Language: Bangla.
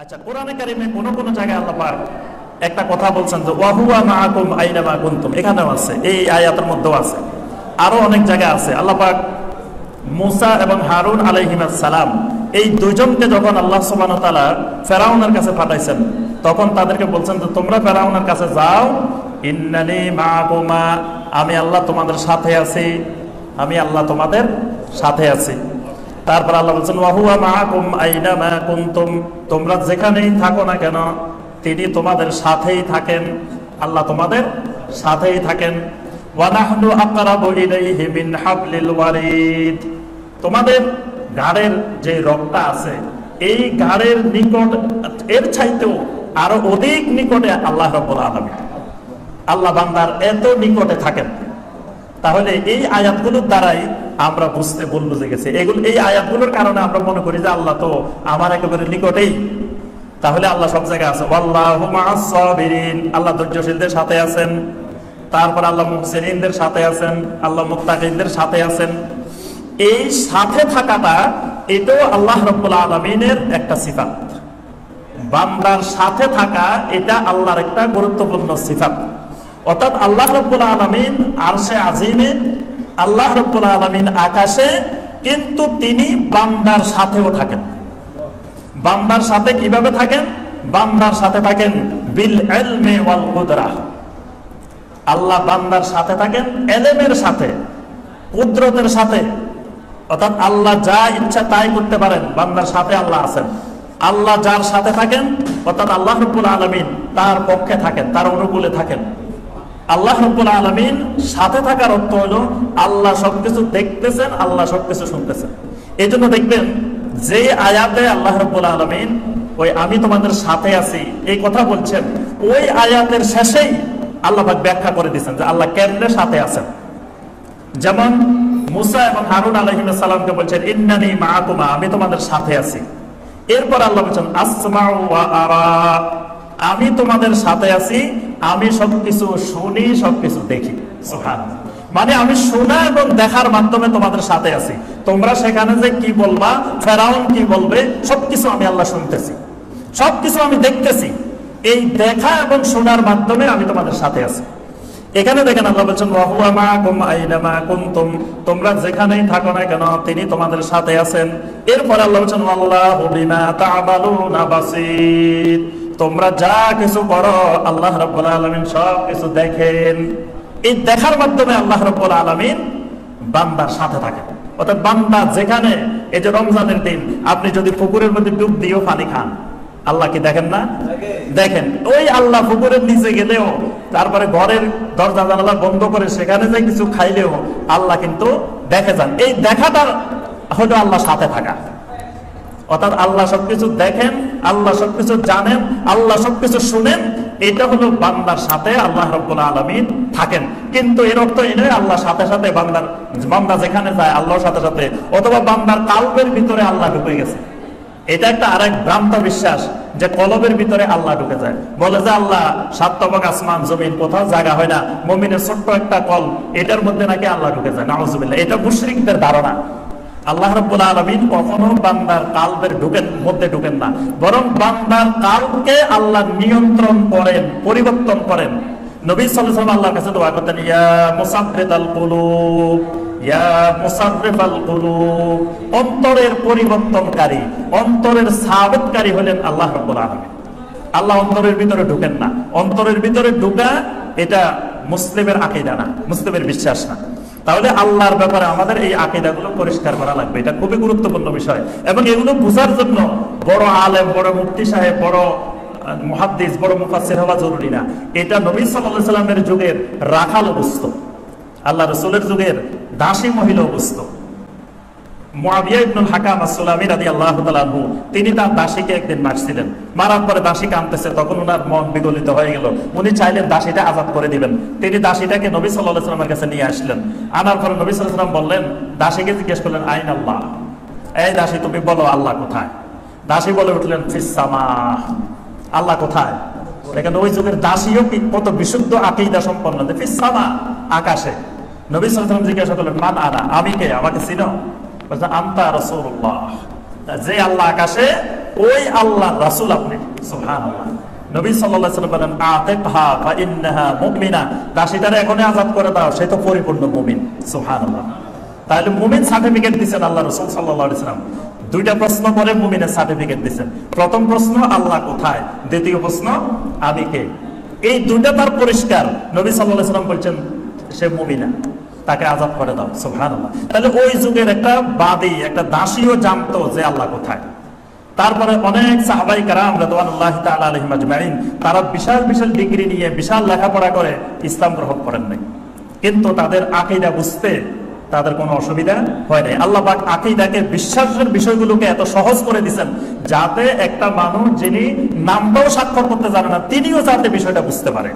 আচ্ছা, কোরআনে কারিমে কোন কোন জায়গায় আল্লাহ পাক একটা কথা বলছেন যে ওয়াহুয়া মাআকুম আইনামা কুনতুম, এখানেও আছে, এই আয়াতের মধ্যেও আছে, আরো অনেক জায়গায় আছে। আল্লাহ পাক মুসা এবং হারুন আলাইহিস সালাম এই দুইজনকে যখন আল্লাহ সুবহানাহু ওয়া তাআলা ফেরাউনের কাছে পাঠাইছেন, তখন তাদেরকে বলছেন যে তোমরা ফেরাউনের কাছে যাও, ইন্নানি মাআকুমা, আমি আল্লাহ তোমাদের সাথে আছি, আমি আল্লাহ তোমাদের সাথে আছি। তারপর আল্লাহ বলছেন ওয়াহুয়া মাআকুম আইনামা কুনতুম, তোমরা যেখানেই থাকো না কেন তিনি তোমাদের সাথেই থাকেন, আল্লাহ তোমাদের সাথেই থাকেন। ওয়া নাহনু আকরাবু ইলাইহি মিন হাবলিল ওয়ারিদ, তোমাদের ঘাড়ের যে রগটা আছে এই ঘাড়ের নিকট এর চাইতেও আরো অধিক নিকটে আল্লাহ রাব্বুল আলামিন, আল্লাহ বান্দার এত নিকটে থাকেন। তাহলে এই আয়াতগুলোর দ্বারাই আমরা বুঝে গেছি, এই আয়াতগুলোর কারণে আমরা মনে করি যে আল্লাহ তো আমার একেবারে নিকটেই। তাহলে আল্লাহ সব জায়গায় আছে, ওয়াল্লাহু মাআস সাবিরিন, আল্লাহ ধৈর্যশীলদের সাথে আছেন। তারপর আল্লাহ মুহসিনিনদের সাথে আছেন, আল্লাহ মুত্তাকিনদের সাথে আছেন। এই সাথে থাকাটা এটাও আল্লাহ রাব্বুল আলামিনের একটা সিফাত। বান্দার সাথে থাকা এটা আল্লাহর একটা গুরুত্বপূর্ণ সিফাত। অর্থাৎ আল্লাহ রাব্বুল আলামিন আরশে আজিমে, আল্লাহ রাব্বুল আলামিন আকাশে, কিন্তু তিনি বান্দার সাথেও থাকেন। বান্দার সাথে কিভাবে থাকেন? বান্দার সাথে থাকেন বিল ইলমি ওয়াল কুদরা, আল্লাহ বান্দার সাথে থাকেন ইলমের সাথে, কুদরতের সাথে। অর্থাৎ আল্লাহ যা ইচ্ছা তাই করতে পারেন, বান্দার সাথে আল্লাহ আছেন। আল্লাহ যার সাথে থাকেন অর্থাৎ আল্লাহ রাব্বুল আলামিন তার পক্ষে থাকেন, তার অনুকূলে থাকেন। আল্লাহ রাব্বুল আলামিন সাথে থাকার অর্থ হলো আল্লাহ সবকিছু দেখতেছেন, আল্লাহ সবকিছু শুনতেছেন। এই জন্য দেখবেন যে আয়াতে আল্লাহ রাব্বুল আলামিন ওই আমি তোমাদের সাথে আছি এই কথা বলছেন, ওই আয়াতের শেষেই আল্লাহ পাক ব্যাখ্যা করে দিয়েছেন যে আল্লাহ কেমনে সাথে আছেন। যেমন মুসা এবং হারুন আলাইহিস সালামকে বলছেন ইন্নানি মাআকুমা, আমি তোমাদের সাথে আছি। এরপর আল্লাহ বলছেন আসমাউ ওয়া আরা, আমি তোমাদের সাথে আছি, আমি সবকিছু শুনি, সবকিছু দেখি। সুবহানাল্লাহ, মানে আমি শোনা এবং দেখার মাধ্যমে তোমাদের সাথে আছি। তোমরা সেখানে যে কি বলবা, ফেরাউন কি বলবে, সবকিছু আমি আল্লাহ শুনতেছি, সবকিছু আমি দেখতেছি। এই দেখা এবং শোনার মাধ্যমে আমি তোমাদের সাথে আছি। এখানে দেখেন আল্লাহ বলছেন ওয়াহুয়া মাআকুম আইনামা কুনতুম, তোমরা যেখানেই থাকো না কেন তিনি তোমাদের সাথে আছেন। এরপর আল্লাহ বলছেন আল্লাহু বিমা তা'মালুনা বাসীর, তোমরা যা কিছু করো আল্লাহ রাব্বুল আলামিন সব কিছু দেখেন। এই দেখার মাধ্যমে আল্লাহ রাব্বুল আলামিন বান্দার সাথে থাকেন। অর্থাৎ বান্দা যেখানে, এই যে রমজানের দিন আপনি যদি পুকুরের মধ্যে ডুব দিয়েও পানি খান, আল্লাহ কি দেখেন না? দেখেন। ওই আল্লাহ পুকুরের নিচে গেলেও, তারপরে ঘরের দরজা জানালা বন্ধ করে সেখানে যে কিছু খাইলেও আল্লাহ কিন্তু দেখে যান। এই দেখাটা হলো আল্লাহ সাথে থাকা। অর্থাৎ আল্লাহ সবকিছু দেখেন, আল্লাহ সবকিছু জানেন, আল্লাহ সবকিছু শুনেন। এটা হলো বান্দার সাথে আল্লাহ রাব্বুল আলামিন থাকেন। কিন্তু এর অর্থ এই নয় আল্লাহ সাথে সাথে বান্দা যেখানে যায় আল্লাহর সাথে সাথে, অথবা বান্দার কালবের ভিতরে আল্লাহ ঢুকে গেছে। এটা একটা আরেক ভ্রান্ত বিশ্বাস যে কলবের ভিতরে আল্লাহ ঢুকে যায়। বলে যে আল্লাহ সাত তবক আসমান জমিন কোথাও জায়গা হয় না, মুমিনের ছোট্ট একটা কল, এটার মধ্যে নাকি আল্লাহ ঢুকে যায়। নাউযুবিল্লাহ, এটা মুশরিকদের ধারণা। আল্লাহ রাব্বুল আলামিন কখনো বান্দার কালবের মধ্যে ঢুকেন না, বরং বান্দার কালকে আল্লাহ নিয়ন্ত্রণ করেন, পরিবর্তন করেন। নবী সাল্লাল্লাহু আলাইহি ওয়াসাল্লাম আল্লাহর কাছে দোয়া করতেন, ইয়া মুসাব্বিতাল কুলুব, ইয়া মুসাররিফাল কুলুব, অন্তরের পরিবর্তনকারী, অন্তরের সাবিতকারী হলেন আল্লাহ রাব্বুল আলামিন। আল্লাহ অন্তরের ভিতরে ঢুকেন না। অন্তরের ভিতরে ঢুকা এটা মুসলিমের আকীদা না, মুসলিমের বিশ্বাস না। তাহলে আল্লাহর ব্যাপারে আমাদের এই আকীদাগুলো পরিষ্কার করা লাগবে, এটা খুবই গুরুত্বপূর্ণ বিষয়। এবং এগুলো বোঝার জন্য বড় আলেম, বড় মুফতি সাহেব, বড় মুহাদ্দিস, বড় মুফাসসির হওয়া জরুরি না। এটা নবী সাল্লাল্লাহু আলাইহি সাল্লামের যুগের রাখাল বুঝতো, আল্লাহ রাসূলের যুগের দাসী মহিলা বুঝতো। মুআবিয়া ইবনুল হাকাম আস-সুলামি রাদিয়াল্লাহু তাআলা আনহু, তিনি তার দাসীকে একদিন মারছিলেন। মারার পরে দাসী কাঁদতেছে, তখন ওনার মন বিগলিত হয়ে গেল। উনি চাইলেন দাসীটা আজাদ করে দিবেন। তিনি দাসীটাকে নবী সাল্লাল্লাহু আলাইহি ওয়াসাল্লামের কাছে নিয়ে আসলেন। আনার পরে নবী সাল্লাল্লাহু আলাইহি ওয়াসাল্লাম বললেন, দাসীকে জিজ্ঞেস করলেন আইন আল্লাহ, এই দাসী তুমি বলো আল্লাহ কোথায়? দাসী বলে উঠলেন ফিস সামা, আল্লাহ কোথায়? দেখেন ওই যুগের দাসীও কত বিশুদ্ধ আকীদা সম্পন্ন, যে ফিস সামা, আকাশে। নবী সাল্লাল্লাহু আলাইহি ওয়াসাল্লাম জিজ্ঞাসা করলেন মান আনা, আমি কে, আমাকে চিনো? বলছে আনতা রাসূলুল্লাহ, যে আল্লাহ আকাশে ওই আল্লাহর রাসূল আপনি। সুবহানাল্লাহ। নবী সাল্লাল্লাহু আলাইহি ওয়াসাল্লাম বলেন আতিকহা ফা ইন্নাহা মুমিনা, দাসীটারে এখনই আযাদ করে দাও, সে তো পরিপূর্ণ মুমিন। সুবহানাল্লাহ। তাহলে মুমিন সার্টিফিকেট দিয়েছেন আল্লাহ রাসূল সাল্লাল্লাহু আলাইহি ওয়াসাল্লাম। দুইটা প্রশ্ন করে মুমিনের সার্টিফিকেট দিয়েছেন। প্রথম প্রশ্ন আল্লাহ কোথায়, দ্বিতীয় প্রশ্ন আমি কে। এই দুইটা তার পরিষ্কার। নবী সাল্লাল্লাহু আলাইহি ওয়াসাল্লাম বলছেন সে মুমিনা, তাকে আযাদ করে দাও। সুবহানাল্লাহ। তাহলে ওই যুগের একটা বাদী, একটা দাসীও জানতো যে আল্লাহ কোথায়। তারপরে অনেক সাহাবাই কেরাম রাদিয়াল্লাহু তাআলা আলাইহিম আজমাইন, তারা বিশাল বিশাল ডিগ্রি নিয়ে বিশাল লেখাপড়া করে ইসলাম গ্রহণ করেন নাই, কিন্তু তাদের আকীদা বুঝতে তাদের কোনো অসুবিধা হয় নাই। আল্লাহ পাক আকীদাকে, বিশ্বাসের বিষয়গুলোকে এত সহজ করে দিয়েছেন যাতে একটা মানুষ যিনি নামটাও স্বাক্ষর করতে জানে না, তিনিও যাতে বিষয়টা বুঝতে পারে।